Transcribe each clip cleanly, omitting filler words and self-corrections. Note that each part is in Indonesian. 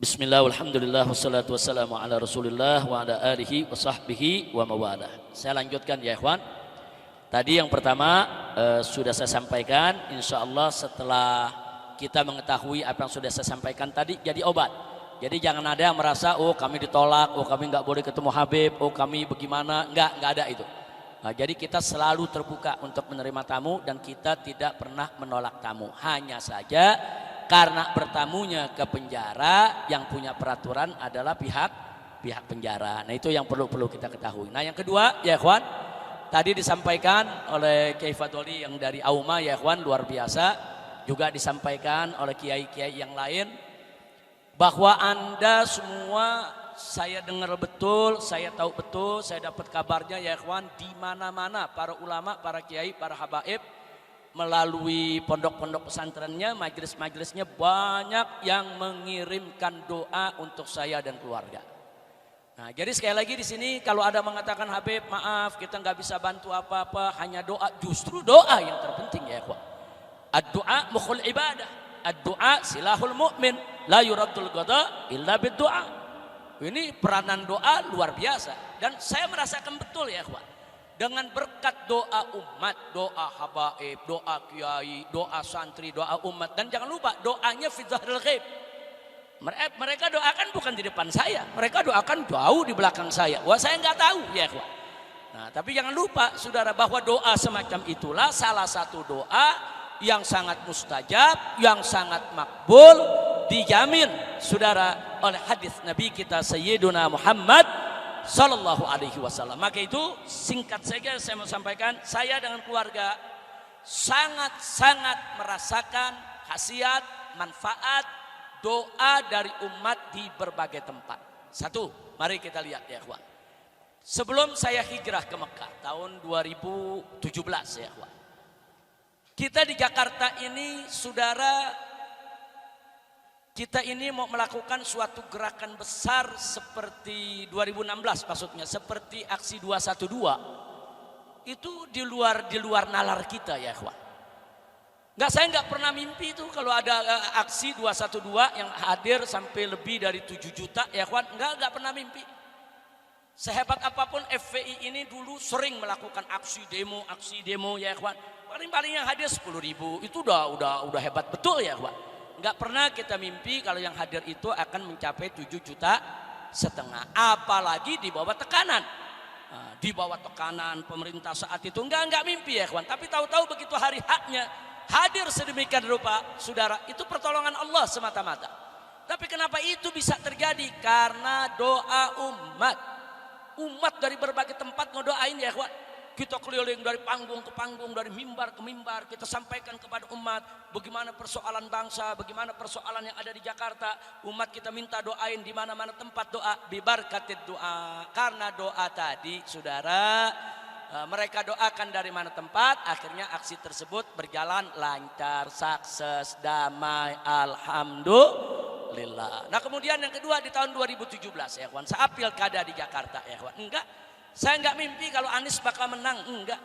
Bismillah, alhamdulillah, wassalatu wassalamu ala rasulillah wa ala alihi wa sahbihi wa mawalah. Saya lanjutkan ya ikhwan. Tadi yang pertama sudah saya sampaikan, insya Allah setelah kita mengetahui apa yang sudah saya sampaikan tadi jadi obat. Jadi jangan ada yang merasa oh kami ditolak, oh kami nggak boleh ketemu Habib, oh kami bagaimana, nggak ada itu. Nah, jadi kita selalu terbuka untuk menerima tamu dan kita tidak pernah menolak tamu. Hanya saja karena bertamunya ke penjara yang punya peraturan adalah pihak penjara. Nah itu yang perlu kita ketahui. Nah yang kedua ya ikhwan, tadi disampaikan oleh Kiai Fadoli yang dari Auma ya ikhwan, luar biasa. Juga disampaikan oleh kiai-kiai yang lain bahwa Anda semua, saya dengar betul, saya tahu betul, saya dapat kabarnya ya ikhwan, di mana-mana para ulama, para kiai, para habaib melalui pondok-pondok pesantrennya, majelis-majelisnya banyak yang mengirimkan doa untuk saya dan keluarga. Nah, jadi sekali lagi di sini kalau ada mengatakan Habib maaf kita nggak bisa bantu apa-apa, hanya doa, justru doa yang terpenting ya ikhwan. Ad-doa mukhul ibadah, ad-doa silahul mu'min, la yuraddul qada illa bid-doa. Ini peranan doa luar biasa dan saya merasakan betul ya ikhwan. Dengan berkat doa umat, doa habaib, doa kiai, doa santri, doa umat, dan jangan lupa doanya fi zahril ghaib. Mereka doakan bukan di depan saya, mereka doakan jauh di belakang saya. Wah saya nggak tahu ya ikhwan. Nah tapi jangan lupa saudara bahwa doa semacam itulah salah satu doa yang sangat mustajab, yang sangat makbul, dijamin saudara oleh hadis Nabi kita Sayyiduna Muhammad Sallallahu alaihi wasallam. Maka itu singkat saja saya mau sampaikan, saya dengan keluarga sangat-sangat merasakan khasiat, manfaat doa dari umat di berbagai tempat. Satu, mari kita lihat ya ikhwan. Sebelum saya hijrah ke Mekah tahun 2017 ya ikhwan, kita di Jakarta ini saudara, kita ini mau melakukan suatu gerakan besar seperti 2016 maksudnya, seperti aksi 212. Itu di luar nalar kita ya ikhwan. Saya nggak pernah mimpi itu kalau ada aksi 212 yang hadir sampai lebih dari 7 juta ya ikhwan. Nggak pernah mimpi. Sehebat apapun FPI ini dulu sering melakukan aksi demo ya ikhwan. Paling yang hadir 10.000 itu udah hebat betul ya ikhwan. Nggak pernah kita mimpi kalau yang hadir itu akan mencapai 7,5 juta, apalagi di bawah tekanan. Nah, di bawah tekanan pemerintah saat itu nggak mimpi ya kawan. Tapi tahu-tahu begitu hari haknya hadir sedemikian rupa, saudara, itu pertolongan Allah semata-mata. Tapi kenapa itu bisa terjadi? Karena doa umat dari berbagai tempat ngedoain ya kawan. Kita keliling dari panggung ke panggung, dari mimbar ke mimbar, kita sampaikan kepada umat bagaimana persoalan bangsa, bagaimana persoalan yang ada di Jakarta. Umat kita minta doain di mana-mana tempat doa, bibarkatid doa. Karena doa tadi, saudara, mereka doakan dari mana tempat, akhirnya aksi tersebut berjalan lancar, sukses, damai, alhamdulillah. Nah kemudian yang kedua di tahun 2017 ya kawan, saat pilkada di Jakarta ya kawan, saya nggak mimpi kalau Anies bakal menang, enggak.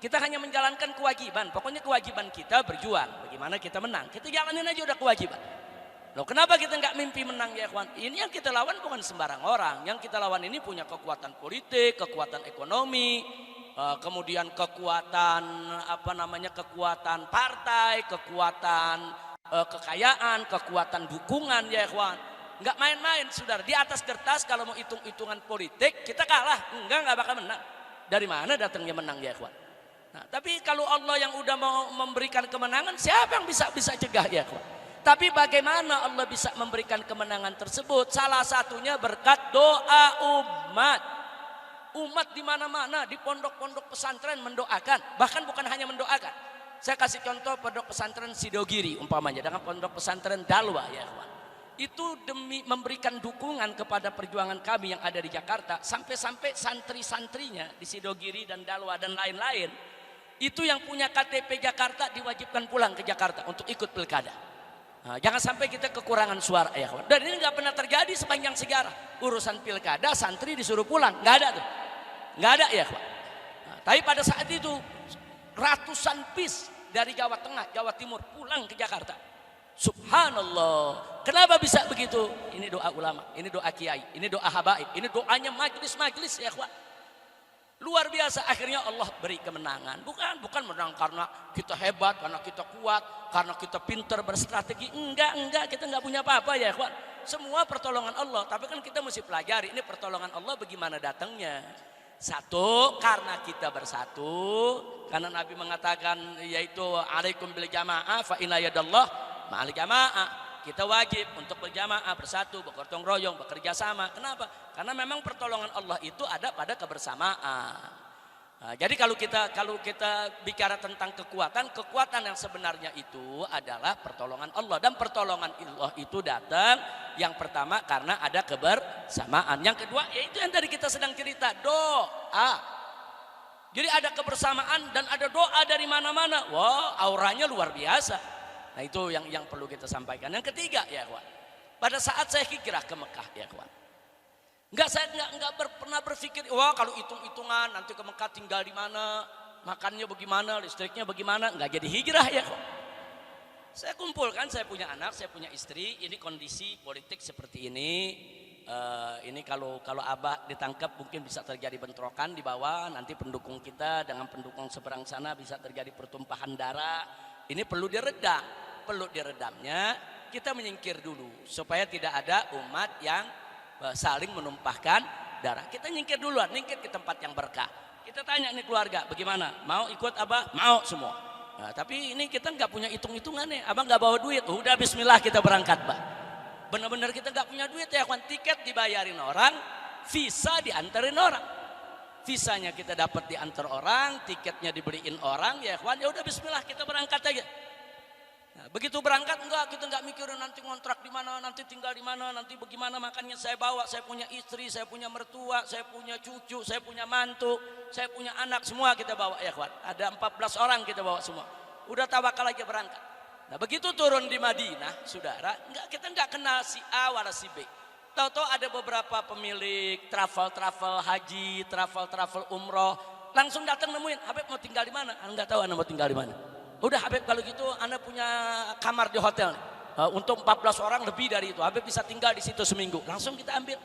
Kita hanya menjalankan kewajiban. Pokoknya kewajiban kita berjuang. Bagaimana kita menang? Kita jalanin aja udah kewajiban. Loh, kenapa kita nggak mimpi menang ya kawan? Ini yang kita lawan bukan sembarang orang. Yang kita lawan ini punya kekuatan politik, kekuatan ekonomi, kemudian kekuatan kekuatan partai, kekuatan kekayaan, kekuatan dukungan ya kawan. Nggak main-main saudara, di atas kertas kalau mau hitung-hitungan politik kita kalah, nggak bakal menang. Dari mana datangnya menang ya ikhwan? Nah, tapi kalau Allah yang udah mau memberikan kemenangan, siapa yang bisa cegah ya ikhwan? Tapi bagaimana Allah bisa memberikan kemenangan tersebut? Salah satunya berkat doa umat di mana-mana, di pondok-pondok pesantren mendoakan, bahkan bukan hanya mendoakan. Saya kasih contoh pondok pesantren Sidogiri umpamanya dengan pondok pesantren Dalwa ya ikhwan. Itu demi memberikan dukungan kepada perjuangan kami yang ada di Jakarta, sampai santri-santrinya di Sidogiri dan Dalwa dan lain-lain itu yang punya KTP Jakarta diwajibkan pulang ke Jakarta untuk ikut pilkada. Nah, jangan sampai kita kekurangan suara ya kawan. Dan ini nggak pernah terjadi sepanjang sejarah urusan pilkada santri disuruh pulang, nggak ada tuh, nggak ada ya kawan. Nah, tapi pada saat itu ratusan bis dari Jawa Tengah, Jawa Timur pulang ke Jakarta. Subhanallah, Kenapa bisa begitu? Ini doa ulama, ini doa kiai, ini doa habaib, ini doanya majelis-majelis ya ikhwan. Luar biasa, akhirnya Allah beri kemenangan. Bukan menang karena kita hebat, karena kita kuat, karena kita pintar berstrategi. Enggak, kita enggak punya apa-apa ya ikhwan. Semua pertolongan Allah, tapi kan kita mesti pelajari ini pertolongan Allah bagaimana datangnya. Satu, karena kita bersatu, karena Nabi mengatakan yaitu alaikum bil jamaah fa inna yadallah ma'al jamaah. Kita wajib untuk berjamaah, bersatu, bergotong royong, bekerja sama. Kenapa? Karena memang pertolongan Allah itu ada pada kebersamaan. Nah, jadi kalau kita bicara tentang kekuatan yang sebenarnya itu adalah pertolongan Allah, dan pertolongan Allah itu datang yang pertama karena ada kebersamaan. Yang kedua yaitu yang tadi kita sedang cerita, doa. Jadi ada kebersamaan dan ada doa dari mana-mana. Wah, auranya luar biasa. Nah itu yang perlu kita sampaikan. Yang ketiga ya kawan, pada saat saya hijrah ke Mekah ya kawan, saya pernah berpikir, wah kalau hitung-hitungan nanti ke Mekah tinggal di mana, makannya bagaimana, listriknya bagaimana, nggak jadi hijrah ya kawan. Saya kumpulkan, saya punya anak, saya punya istri, ini kondisi politik seperti ini. Ini kalau abah ditangkap mungkin bisa terjadi bentrokan di bawah, nanti pendukung kita dengan pendukung seberang sana bisa terjadi pertumpahan darah. Ini perlu diredamnya, kita menyingkir dulu supaya tidak ada umat yang saling menumpahkan darah. Kita nyingkir duluan, nyingkir ke tempat yang berkah. Kita tanya nih keluarga, bagaimana? Mau ikut abah? Mau semua. Nah, tapi ini kita nggak punya hitung-hitungan nih, abang nggak bawa duit. Udah bismillah kita berangkat, bah. Benar-benar kita nggak punya duit ya kawan, tiket dibayarin orang, visa diantarin orang. Visanya kita dapat diantar orang, tiketnya dibeliin orang, ya kawan, ya udah bismillah kita berangkat aja. Nah, begitu berangkat kita nggak mikirin nanti ngontrak di mana, nanti tinggal di mana, nanti bagaimana makannya saya bawa, saya punya istri, saya punya mertua, saya punya cucu, saya punya mantu, saya punya anak, semua kita bawa ya kawan. Ada 14 orang kita bawa semua. Udah tawakal aja berangkat. Nah, begitu turun di Madinah, saudara, kita nggak kenal si A wala si B. Tahu-tahu ada beberapa pemilik travel haji, travel umroh, langsung datang nemuin, Habib mau tinggal di mana? Anda nggak tahu Anda mau tinggal di mana. Udah Habib kalau gitu Anda punya kamar di hotel untuk 14 orang lebih dari itu. Habib bisa tinggal di situ seminggu. Langsung kita ambil.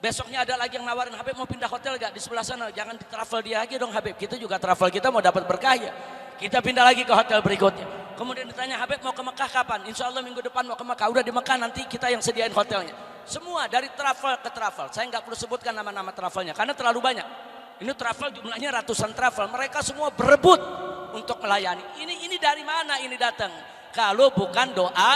Besoknya ada lagi yang nawarin, Habib mau pindah hotel gak di sebelah sana? Jangan di travel dia aja dong Habib. Kita juga travel kita mau dapat berkah ya. Kita pindah lagi ke hotel berikutnya. Kemudian ditanya, Habib mau ke Mekah kapan? Insya Allah minggu depan mau ke Mekah. Udah di Mekah nanti kita yang sediain hotelnya. Semua dari travel ke travel. Saya nggak perlu sebutkan nama-nama travelnya karena terlalu banyak. Ini travel jumlahnya ratusan travel. Mereka semua berebut untuk melayani. Ini dari mana ini datang? Kalau bukan doa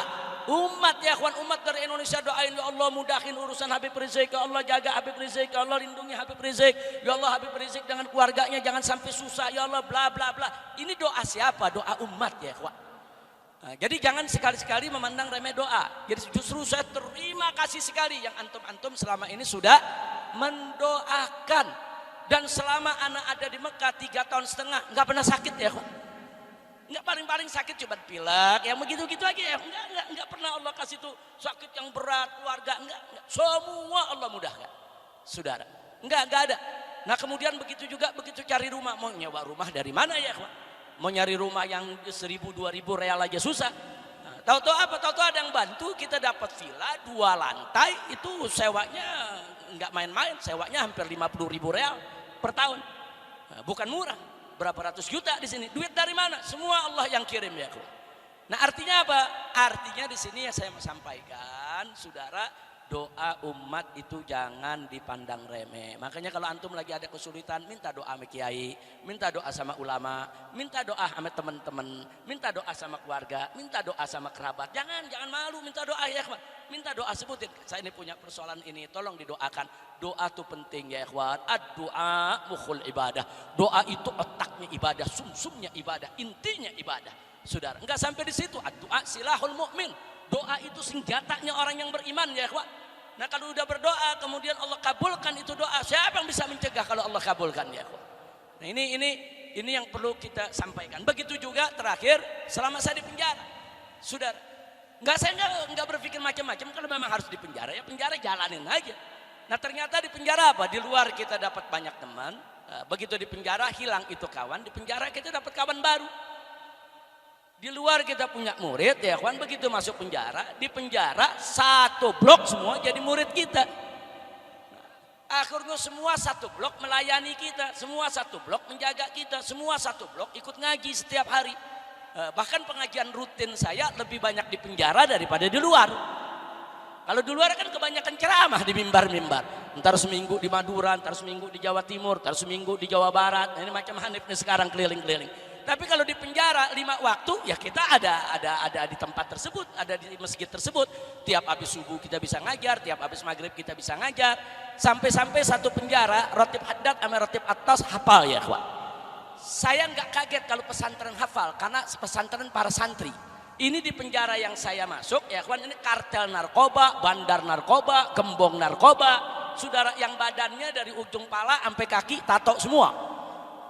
umat ya kawan, umat dari Indonesia doain, ya Allah mudahin urusan Habib Rizik, ya Allah jaga Habib Rizik, ya Allah lindungi Habib Rizik, ya Allah Habib Rizik dengan keluarganya jangan sampai susah, ya Allah bla bla bla. Ini doa siapa? Doa umat ya kawan. Nah, jadi jangan sekali-sekali memandang remeh doa. Jadi justru saya terima kasih sekali yang antum-antum selama ini sudah mendoakan. Dan selama anak ada di Mekah 3,5 tahun nggak pernah sakit ya kawan. Nggak, paling sakit cuma pilek, yang begitu-gitu aja ya. Nggak pernah Allah kasih tuh sakit yang berat, keluarga, enggak. Semua Allah mudahkan, saudara. Enggak ada. Nah kemudian begitu juga, begitu cari rumah, mau nyewa rumah dari mana ya kawan? Mau nyari rumah yang 1.000-2.000 real aja susah. Nah, tahu-tahu apa? Tahu-tahu ada yang bantu, kita dapat villa 2 lantai, itu sewanya nggak main-main, sewanya hampir 50.000 real per tahun. Nah, bukan murah. Berapa ratus juta di sini. Duit dari mana? Semua Allah yang kirim ya. Nah artinya apa? Artinya di sini yang saya mau sampaikan, saudara, doa umat itu jangan dipandang remeh. Makanya kalau antum lagi ada kesulitan, minta doa sama kiai, minta doa sama ulama, minta doa sama teman-teman, minta doa sama keluarga, minta doa sama kerabat. Jangan malu minta doa ya, ikhwan. Minta doa, sebutin. Saya ini punya persoalan ini, tolong didoakan. Doa itu penting ya, ikhwan. Ad-doa mukhul ibadah. Doa itu otaknya ibadah, sumsumnya ibadah, intinya ibadah. Saudara, enggak sampai di situ. Ad-doa silahul mu'min. Doa itu senjatanya orang yang beriman ya, ikhwan. Nah kalau udah berdoa kemudian Allah kabulkan itu doa, siapa yang bisa mencegah kalau Allah kabulkan ya? Nah ini yang perlu kita sampaikan. Begitu juga terakhir selama saya di penjara, saudara, saya nggak berpikir macam-macam. Kalau memang harus di penjara ya penjara jalanin aja. Nah ternyata di penjara apa? Di luar kita dapat banyak teman. Begitu di penjara hilang itu kawan, di penjara kita dapat kawan baru. Di luar kita punya murid ya kawan, begitu masuk penjara, di penjara satu blok semua jadi murid kita. Akhirnya semua satu blok melayani kita, semua satu blok menjaga kita, semua satu blok ikut ngaji setiap hari. Bahkan pengajian rutin saya lebih banyak di penjara daripada di luar. Kalau di luar kan kebanyakan ceramah di mimbar-mimbar. Ntar seminggu di Madura, ntar seminggu di Jawa Timur, ntar seminggu di Jawa Barat. Nah, ini macam Hanif nih sekarang keliling-keliling. Tapi kalau di penjara 5 waktu ya kita ada di tempat tersebut, ada di masjid tersebut. Tiap habis subuh kita bisa ngajar, tiap habis maghrib kita bisa ngajar. Sampai-sampai satu penjara Ratib Haddad sama Ratib Attas hafal ya kawan. Saya nggak kaget kalau pesantren hafal karena pesantren para santri. Ini di penjara yang saya masuk ya kawan, ini kartel narkoba, bandar narkoba, gembong narkoba. Saudara yang badannya dari ujung pala sampai kaki tato semua.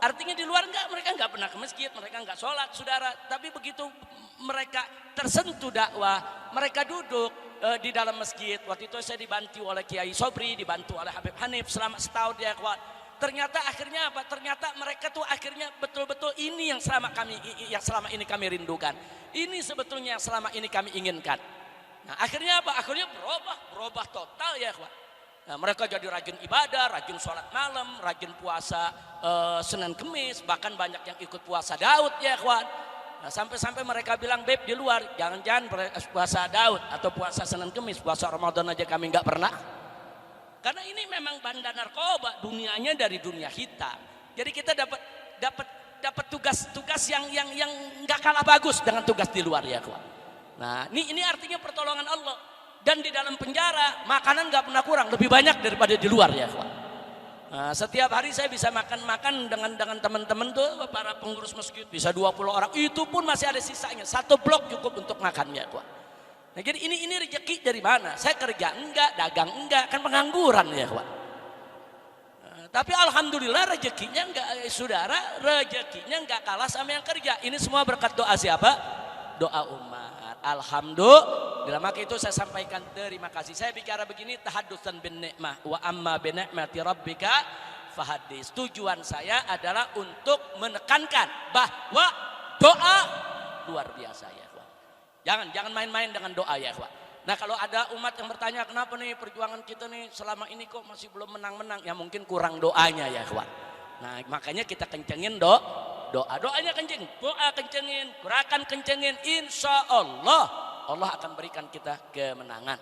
Artinya di luar mereka nggak pernah ke masjid, mereka nggak sholat, saudara. Tapi begitu mereka tersentuh dakwah, mereka duduk di dalam masjid. Waktu itu saya dibantu oleh Kiai Sobri, dibantu oleh Habib Hanif selama setahun dia kuat. Ternyata akhirnya apa? Ternyata mereka tuh akhirnya betul-betul ini yang selama ini kami rindukan. Ini sebetulnya yang selama ini kami inginkan. Nah akhirnya apa? Akhirnya berubah total ya kuat. Nah, mereka jadi rajin ibadah, rajin sholat malam, rajin puasa Senin Kemis, bahkan banyak yang ikut puasa Daud ya kawan. Nah, sampai-sampai mereka bilang, Beb di luar jangan-jangan puasa Daud atau puasa Senin Kemis, puasa Ramadan aja kami nggak pernah. Karena ini memang bandar narkoba, dunianya dari dunia hitam. Jadi kita dapat tugas-tugas yang nggak kalah bagus dengan tugas di luar ya kawan. Nah, ini artinya pertolongan Allah. Dan di dalam penjara makanan nggak pernah kurang, lebih banyak daripada di luar ya kawan. Nah, setiap hari saya bisa makan dengan teman-teman tuh para pengurus masjid, bisa 20 orang, itu pun masih ada sisanya, satu blok cukup untuk makannya kawan. Nah jadi ini rezeki dari mana? Saya kerja enggak, dagang enggak, kan pengangguran ya kawan. Nah, tapi alhamdulillah rezekinya enggak, saudara, rezekinya enggak kalah sama yang kerja. Ini semua berkat doa siapa? Doa umat. Alhamdulillah. Maka itu saya sampaikan terima kasih. Saya bicara begini tahaddusan bin nikmah wa amma bi ni'mati rabbika fahaddits. Tujuan saya adalah untuk menekankan bahwa doa luar biasa ya kawan. Jangan main-main dengan doa ya kawan. Nah kalau ada umat yang bertanya kenapa nih perjuangan kita nih selama ini kok masih belum menang-menang, ya mungkin kurang doanya ya kawan. Nah makanya kita kencengin doanya kenceng, doa kencengin, gerakan kencengin, insya Allah Allah akan berikan kita kemenangan.